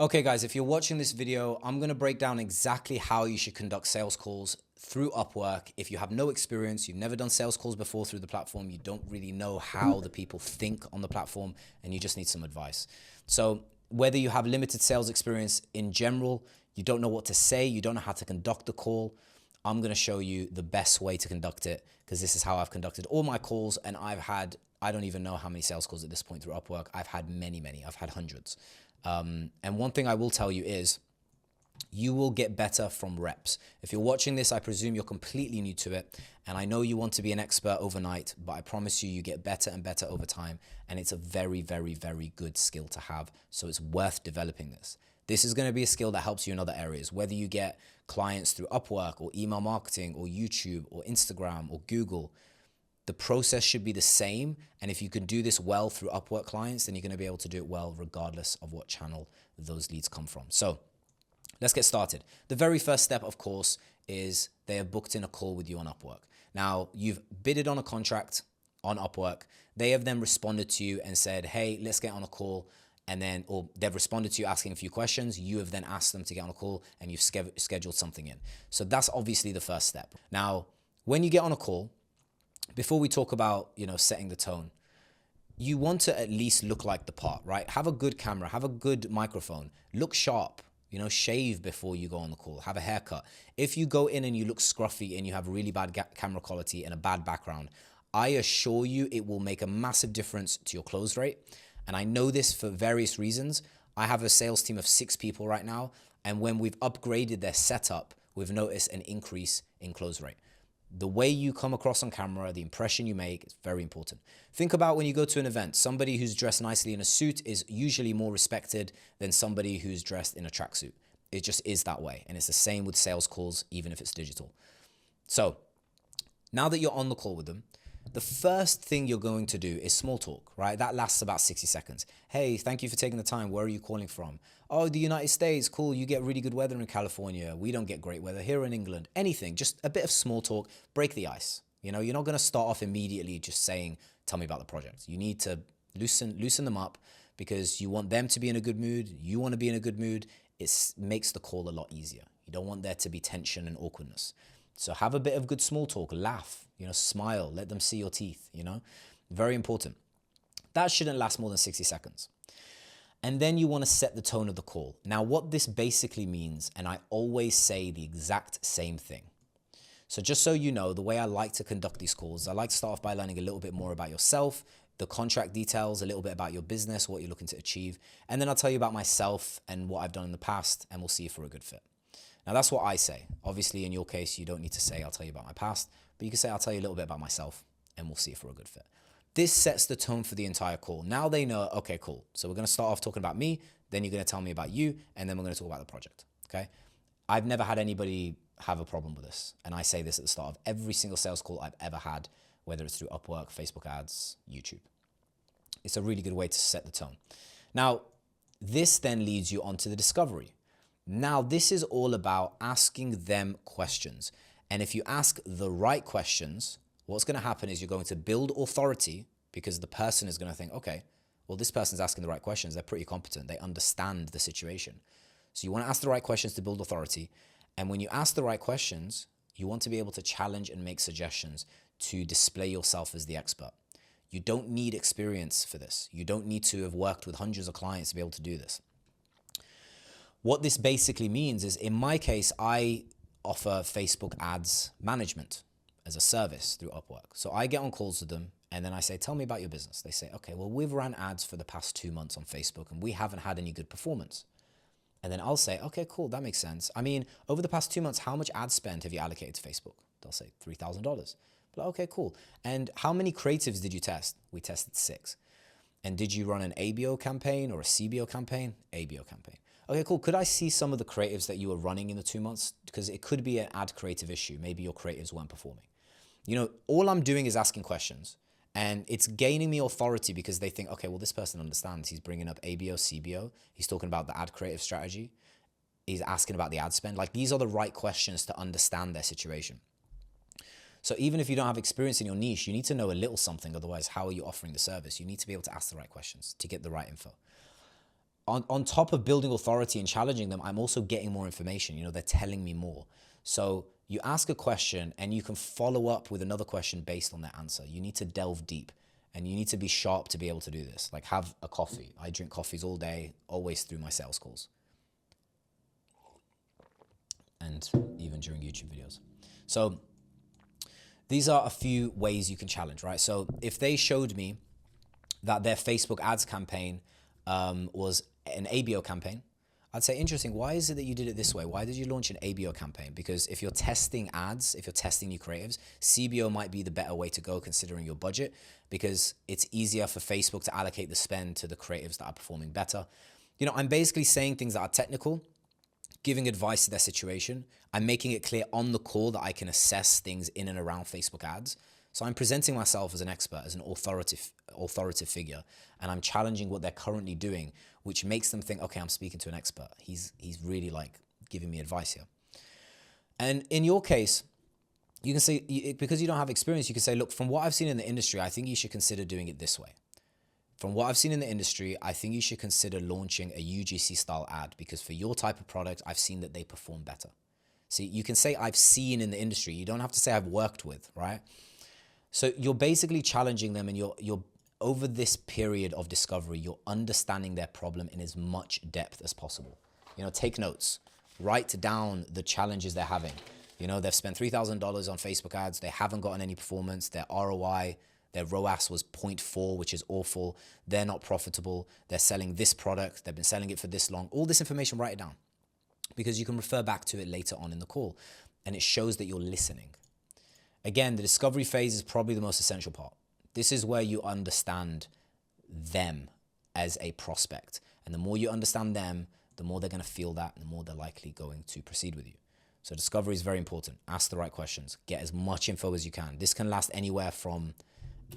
Okay guys, if you're watching this video, I'm gonna break down exactly how you should conduct sales calls through Upwork. If you have no experience, you've never done sales calls before through the platform, you don't really know how the people think on the platform, and you just need some advice. So whether you have limited sales experience in general, you don't know what to say, you don't know how to conduct the call, I'm gonna show you the best way to conduct it, because this is how I've conducted all my calls, and I don't even know how many sales calls at this point through Upwork. I've had many, I've had hundreds. And one thing I will tell you is you will get better from reps. If you're watching this, I presume you're completely new to it, and I know you want to be an expert overnight, but I promise you, you get better and better over time, and it's a very, very, very good skill to have, so it's worth developing this. This is going to be a skill that helps you in other areas, whether you get clients through Upwork or email marketing or YouTube or Instagram or Google. The process should be the same, and if you can do this well through Upwork clients, then you're going to be able to do it well regardless of what channel those leads come from. So let's get started. The very first step, of course, is they have booked in a call with you on Upwork. Now, you've bidded on a contract on Upwork. They have then responded to you and said, hey, let's get on a call. And then, or they've responded to you asking a few questions. You have then asked them to get on a call, and you've scheduled something in. So that's obviously the first step. Now, when you get on a call, before we talk about, setting the tone, you want to at least look like the part, right? Have a good camera, have a good microphone, look sharp, shave before you go on the call, have a haircut. If you go in and you look scruffy and you have really bad camera quality and a bad background, I assure you it will make a massive difference to your close rate. And I know this for various reasons. I have a sales team of 6 people right now, and when we've upgraded their setup, we've noticed an increase in close rate. The way you come across on camera, the impression you make, is very important. Think about when you go to an event, somebody who's dressed nicely in a suit is usually more respected than somebody who's dressed in a tracksuit. It just is that way. And it's the same with sales calls, even if it's digital. So now that you're on the call with them, the first thing you're going to do is small talk, right? That lasts about 60 seconds. Hey, thank you for taking the time. Where are you calling from? Oh, the United States. Cool. You get really good weather in California. We don't get great weather here in England. Anything, just a bit of small talk, break the ice. You're not going to start off immediately just saying, tell me about the project. You need to loosen them up, because you want them to be in a good mood. You want to be in a good mood. It makes the call a lot easier. You don't want there to be tension and awkwardness. So have a bit of good small talk, laugh, smile, let them see your teeth, very important. That shouldn't last more than 60 seconds. And then you want to set the tone of the call. Now, what this basically means, and I always say the exact same thing. So just so you know, the way I like to conduct these calls, I like to start off by learning a little bit more about yourself, the contract details, a little bit about your business, what you're looking to achieve. And then I'll tell you about myself and what I've done in the past, and we'll see if we're a good fit. Now, that's what I say. Obviously, in your case, you don't need to say, I'll tell you about my past, but you can say, I'll tell you a little bit about myself, and we'll see if we're a good fit. This sets the tone for the entire call. Now they know, okay, cool. So we're going to start off talking about me, then you're going to tell me about you, and then we're going to talk about the project, okay? I've never had anybody have a problem with this, and I say this at the start of every single sales call I've ever had, whether it's through Upwork, Facebook ads, YouTube. It's a really good way to set the tone. Now, this then leads you onto the discovery. Now, this is all about asking them questions. And if you ask the right questions, what's going to happen is you're going to build authority, because the person is going to think, okay, well, this person's asking the right questions. They're pretty competent. They understand the situation. So you want to ask the right questions to build authority. And when you ask the right questions, you want to be able to challenge and make suggestions to display yourself as the expert. You don't need experience for this. You don't need to have worked with hundreds of clients to be able to do this. What this basically means is, in my case, I offer Facebook ads management as a service through Upwork. So I get on calls with them, and then I say, tell me about your business. They say, okay, well, we've ran ads for the past 2 months on Facebook, and we haven't had any good performance. And then I'll say, okay, cool, that makes sense. I mean, over the past 2 months, how much ad spend have you allocated to Facebook? They'll say $3,000. But okay, cool. And how many creatives did you test? We tested 6. And did you run an ABO campaign or a CBO campaign? ABO campaign. Okay, cool. Could I see some of the creatives that you were running in the 2 months? Because it could be an ad creative issue. Maybe your creatives weren't performing. All I'm doing is asking questions, and it's gaining me authority, because they think, okay, well, this person understands. He's bringing up ABO, CBO. He's talking about the ad creative strategy. He's asking about the ad spend. Like, these are the right questions to understand their situation. So even if you don't have experience in your niche, you need to know a little something. Otherwise, how are you offering the service? You need to be able to ask the right questions to get the right info. on top of building authority and challenging them, I'm also getting more information. You know, they're telling me more. So you ask a question and you can follow up with another question based on their answer. You need to delve deep and you need to be sharp to be able to do this. Like have a coffee. I drink coffees all day, always through my sales calls. And even during YouTube videos. So these are a few ways you can challenge, right? So if they showed me that their Facebook ads campaign was an ABO campaign, I'd say, interesting, why is it that you did it this way? Why did you launch an ABO campaign? Because if you're testing ads, if you're testing new creatives, CBO might be the better way to go considering your budget, because it's easier for Facebook to allocate the spend to the creatives that are performing better. You know, I'm basically saying things that are technical, giving advice to their situation. I'm making it clear on the call that I can assess things in and around Facebook ads. So I'm presenting myself as an expert, as an authoritative figure, and I'm challenging what they're currently doing, which makes them think, okay, I'm speaking to an expert. He's really like giving me advice here. And in your case, you can say, because you don't have experience, you can say, look, from what I've seen in the industry, I think you should consider doing it this way. From what I've seen in the industry, I think you should consider launching a UGC style ad, because for your type of product, I've seen that they perform better. See, you can say I've seen in the industry. You don't have to say I've worked with, right? So you're basically challenging them, and you're over this period of discovery, you're understanding their problem in as much depth as possible. You know, take notes, write down the challenges they're having. You know, they've spent $3,000 on Facebook ads. They haven't gotten any performance. Their ROI, their ROAS was 0.4, which is awful. They're not profitable. They're selling this product. They've been selling it for this long. All this information, write it down, because you can refer back to it later on in the call, and it shows that you're listening. Again, the discovery phase is probably the most essential part. This is where you understand them as a prospect. And the more you understand them, the more they're going to feel that, and the more they're likely going to proceed with you. So discovery is very important. Ask the right questions. Get as much info as you can. This can last anywhere from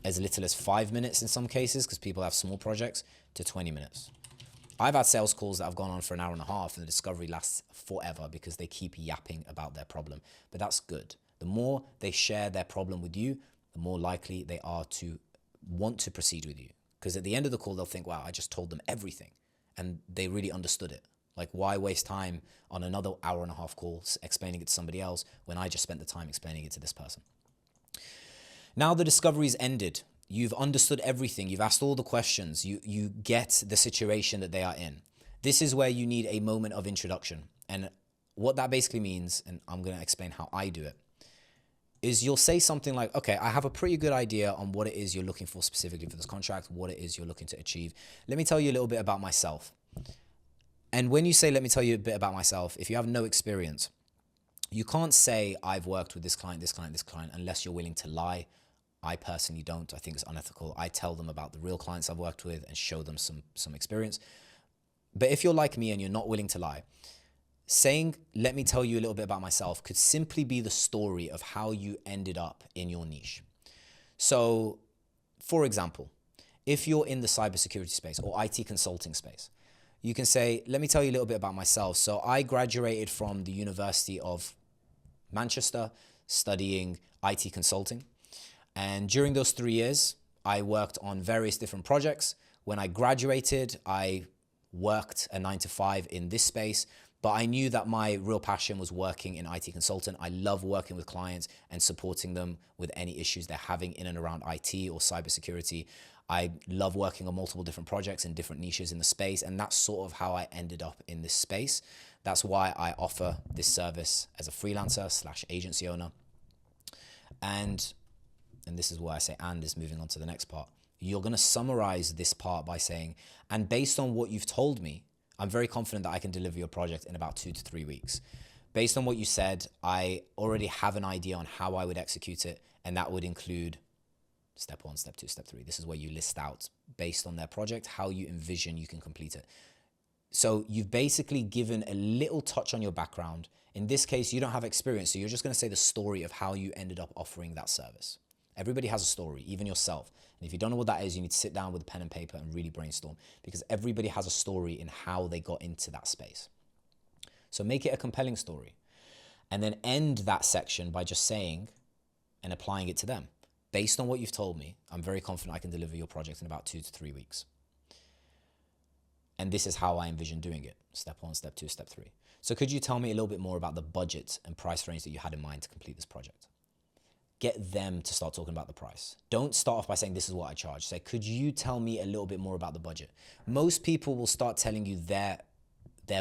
as little as 5 minutes in some cases, because people have small projects, to 20 minutes. I've had sales calls that have gone on for an hour and a half, and the discovery lasts forever because they keep yapping about their problem. But that's good. The more they share their problem with you, the more likely they are to want to proceed with you. Because at the end of the call, they'll think, wow, I just told them everything. And they really understood it. Like, why waste time on another hour and a half call explaining it to somebody else when I just spent the time explaining it to this person? Now the discovery's ended. You've understood everything. You've asked all the questions. You get the situation that they are in. This is where you need a moment of introduction. And what that basically means, and I'm going to explain how I do it, is you'll say something like, okay, I have a pretty good idea on what it is you're looking for specifically for this contract, what it is you're looking to achieve. Let me tell you a little bit about myself. And when you say, let me tell you a bit about myself, if you have no experience, you can't say, I've worked with this client, this client, this client, unless you're willing to lie. I personally don't. I think it's unethical. I tell them about the real clients I've worked with and show them some experience. But if you're like me and you're not willing to lie, saying, let me tell you a little bit about myself could simply be the story of how you ended up in your niche. So, for example, if you're in the cybersecurity space or IT consulting space, you can say, let me tell you a little bit about myself. So I graduated from the University of Manchester studying IT consulting. And during those 3 years, I worked on various different projects. When I graduated, I worked a 9 to 5 in this space. But I knew that my real passion was working in IT consultant. I love working with clients and supporting them with any issues they're having in and around IT or cybersecurity. I love working on multiple different projects in different niches in the space. And that's sort of how I ended up in this space. That's why I offer this service as a freelancer / agency owner. And this is why I say, and is moving on to the next part. You're going to summarize this part by saying, and based on what you've told me, I'm very confident that I can deliver your project in about 2 to 3 weeks. Based on what you said, I already have an idea on how I would execute it, and that would include step 1, step 2, step 3. This is where you list out, based on their project, how you envision you can complete it. So you've basically given a little touch on your background. In this case, you don't have experience, so you're just going to say the story of how you ended up offering that service. Everybody has a story, even yourself. And if you don't know what that is, you need to sit down with a pen and paper and really brainstorm, because everybody has a story in how they got into that space. So make it a compelling story, and then end that section by just saying and applying it to them. Based on what you've told me, I'm very confident I can deliver your project in about 2 to 3 weeks. And this is how I envision doing it. Step 1, step 2, step 3. So could you tell me a little bit more about the budget and price range that you had in mind to complete this project? Get them to start talking about the price. Don't start off by saying, this is what I charge. Say, could you tell me a little bit more about the budget? Most people will start telling you their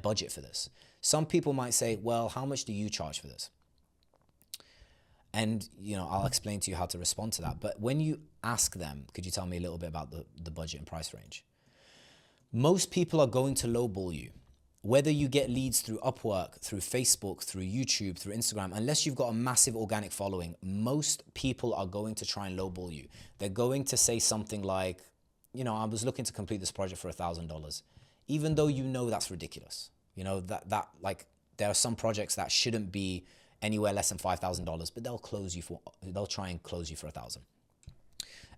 budget for this. Some people might say, well, how much do you charge for this? And, I'll explain to you how to respond to that. But when you ask them, could you tell me a little bit about the budget and price range? Most people are going to lowball you. Whether you get leads through Upwork, through Facebook, through YouTube, through Instagram, unless you've got a massive organic following, most people are going to try and lowball you. They're going to say something like, I was looking to complete this project for $1,000, even though that's ridiculous. There are some projects that shouldn't be anywhere less than $5,000, but they'll try and close you for $1,000.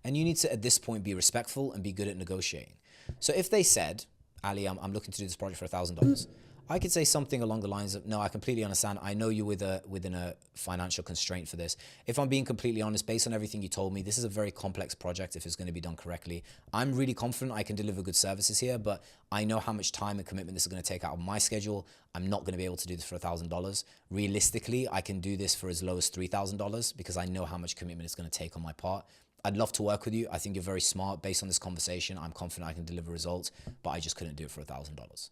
And you need to, at this point, be respectful and be good at negotiating. So if they said, Ali, I'm looking to do this project for $1,000. I could say something along the lines of, no, I completely understand. I know you're within a financial constraint for this. If I'm being completely honest, based on everything you told me, this is a very complex project if it's going to be done correctly. I'm really confident I can deliver good services here, but I know how much time and commitment this is going to take out of my schedule. I'm not going to be able to do this for $1,000. Realistically, I can do this for as low as $3,000 because I know how much commitment it's going to take on my part. I'd love to work with you. I think you're very smart. Based on this conversation, I'm confident I can deliver results, but I just couldn't do it for $1,000.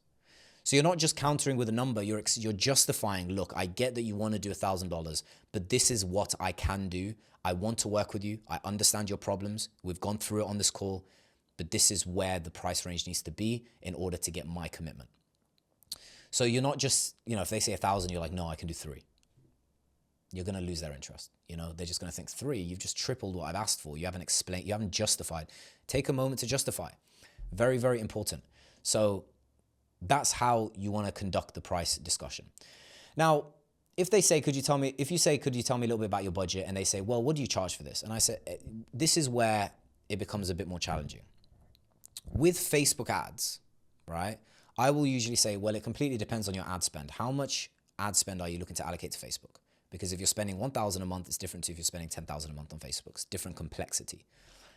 So you're not just countering with a number, you're justifying, look, I get that you want to do $1,000, but this is what I can do. I want to work with you. I understand your problems. We've gone through it on this call, but this is where the price range needs to be in order to get my commitment. So you're not just, if they say 1,000, you're like, no, I can do 3. You're going to lose their interest. They're just going to think 3, you've just tripled what I've asked for. You haven't explained, you haven't justified. Take a moment to justify. Very, very important. So that's how you want to conduct the price discussion. Now, if you say, could you tell me a little bit about your budget? And they say, well, what do you charge for this? And I said, this is where it becomes a bit more challenging. With Facebook ads, right? I will usually say, well, it completely depends on your ad spend. How much ad spend are you looking to allocate to Facebook? Because if you're spending $1,000 a month, it's different to if you're spending $10,000 a month on Facebook. It's different complexity.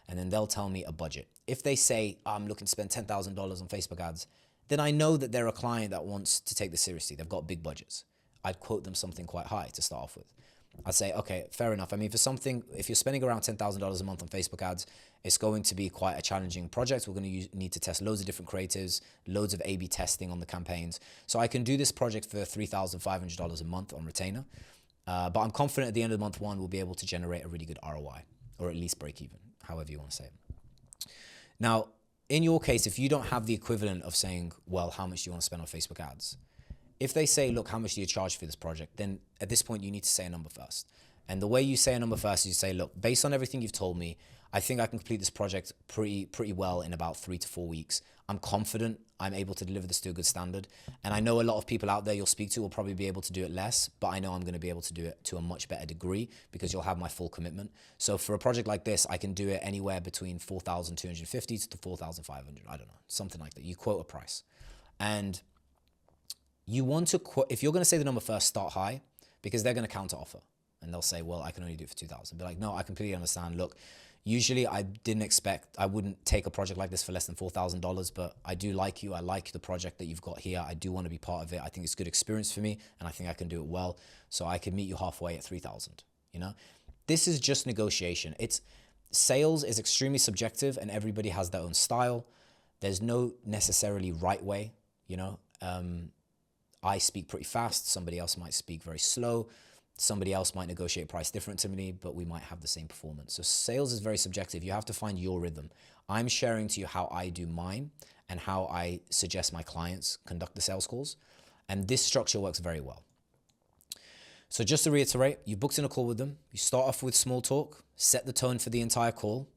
And then they'll tell me a budget. If they say, I'm looking to spend $10,000 on Facebook ads, then I know that they're a client that wants to take this seriously. They've got big budgets. I'd quote them something quite high to start off with. I'd say, okay, fair enough. I mean, if you're spending around $10,000 a month on Facebook ads, it's going to be quite a challenging project. We're going to need to test loads of different creatives, loads of A/B testing on the campaigns. So I can do this project for $3,500 a month on retainer. But I'm confident at the end of month 1, we'll be able to generate a really good ROI, or at least break even, however you want to say it. Now, in your case, if you don't have the equivalent of saying, well, how much do you want to spend on Facebook ads? If they say, look, how much do you charge for this project? Then at this point, you need to say a number first. And the way you say a number first is you say, look, based on everything you've told me, I think I can complete this project pretty well in about 3 to 4 weeks. I'm confident I'm able to deliver this to a good standard. And I know a lot of people out there you'll speak to will probably be able to do it less, but I know I'm going to be able to do it to a much better degree because you'll have my full commitment. So for a project like this, I can do it anywhere between 4,250 to 4,500. I don't know, something like that. You quote a price. And you want to quote, if you're going to say the number first, start high because they're going to counter offer. And they'll say, well, I can only do it for 2,000. Be like, no, I completely understand. Look, usually I wouldn't take a project like this for less than $4,000, but I do like you. I like the project that you've got here. I do want to be part of it. I think it's good experience for me and I think I can do it well. So I can meet you halfway at 3,000, This is just negotiation. Sales is extremely subjective and everybody has their own style. There's no necessarily right way, I speak pretty fast. Somebody else might speak very slow. Somebody else might negotiate price different to me, but we might have the same performance. So sales is very subjective. You have to find your rhythm. I'm sharing to you how I do mine and how I suggest my clients conduct the sales calls. And this structure works very well. So just to reiterate, you booked in a call with them. You start off with small talk, set the tone for the entire call.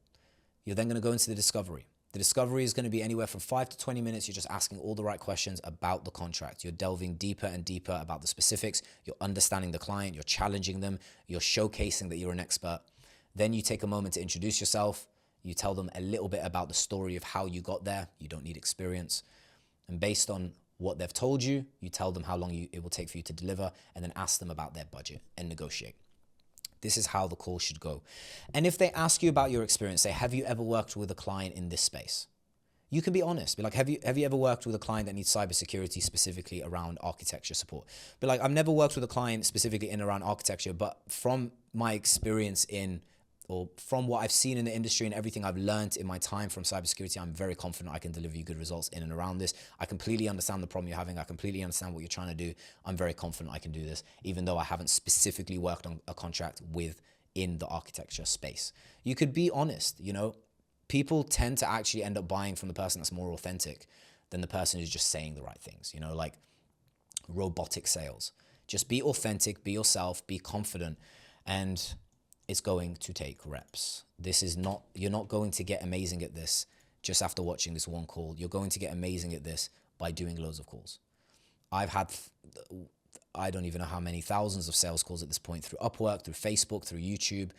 You're then going to go into the discovery. The discovery is going to be anywhere from 5 to 20 minutes. You're just asking all the right questions about the contract. You're delving deeper and deeper about the specifics. You're understanding the client. You're challenging them. You're showcasing that you're an expert. Then you take a moment to introduce yourself. You tell them a little bit about the story of how you got there. You don't need experience. And based on what they've told you, you tell them how long it will take for you to deliver, and then ask them about their budget and negotiate. This is how the call should go. And if they ask you about your experience, say, have you ever worked with a client in this space? You can be honest. Be like, have you ever worked with a client that needs cybersecurity specifically around architecture support? But like, I've never worked with a client specifically in around architecture, but from my experience in, or from what I've seen in the industry and everything I've learned in my time from cybersecurity, I'm very confident I can deliver you good results in and around this. I completely understand the problem you're having. I completely understand what you're trying to do. I'm very confident I can do this, even though I haven't specifically worked on a contract in the architecture space. You could be honest, you know. People tend to actually end up buying from the person that's more authentic than the person who's just saying the right things, you know, like robotic sales. Just be authentic, be yourself, be confident, and it's going to take reps. This is not, you're not going to get amazing at this just after watching this one call. You're going to get amazing at this by doing loads of calls. I've had, I don't even know how many thousands of sales calls at this point through Upwork, through Facebook, through YouTube.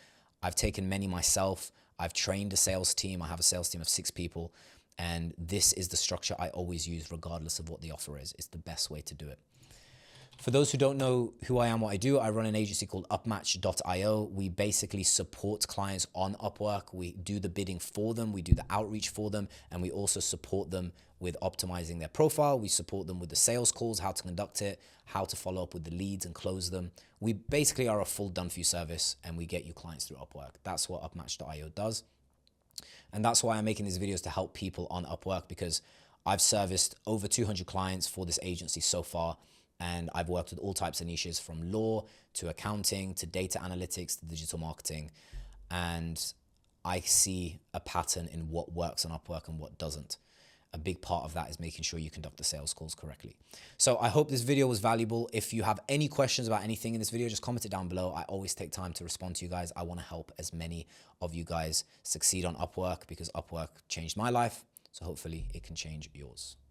I've taken many myself. I've trained a sales team. I have a sales team of 6 people. And this is the structure I always use regardless of what the offer is. It's the best way to do it. For those who don't know who I am, what I do, I run an agency called upmatch.io. We basically support clients on Upwork. We do the bidding for them. We do the outreach for them. And we also support them with optimizing their profile. We support them with the sales calls, how to conduct it, how to follow up with the leads and close them. We basically are a full done-for-you service, and we get you clients through Upwork. That's what upmatch.io does. And that's why I'm making these videos, to help people on Upwork, because I've serviced over 200 clients for this agency so far. And I've worked with all types of niches, from law to accounting to data analytics to digital marketing. And I see a pattern in what works on Upwork and what doesn't. A big part of that is making sure you conduct the sales calls correctly. So I hope this video was valuable. If you have any questions about anything in this video, just comment it down below. I always take time to respond to you guys. I want to help as many of you guys succeed on Upwork, because Upwork changed my life. So hopefully it can change yours.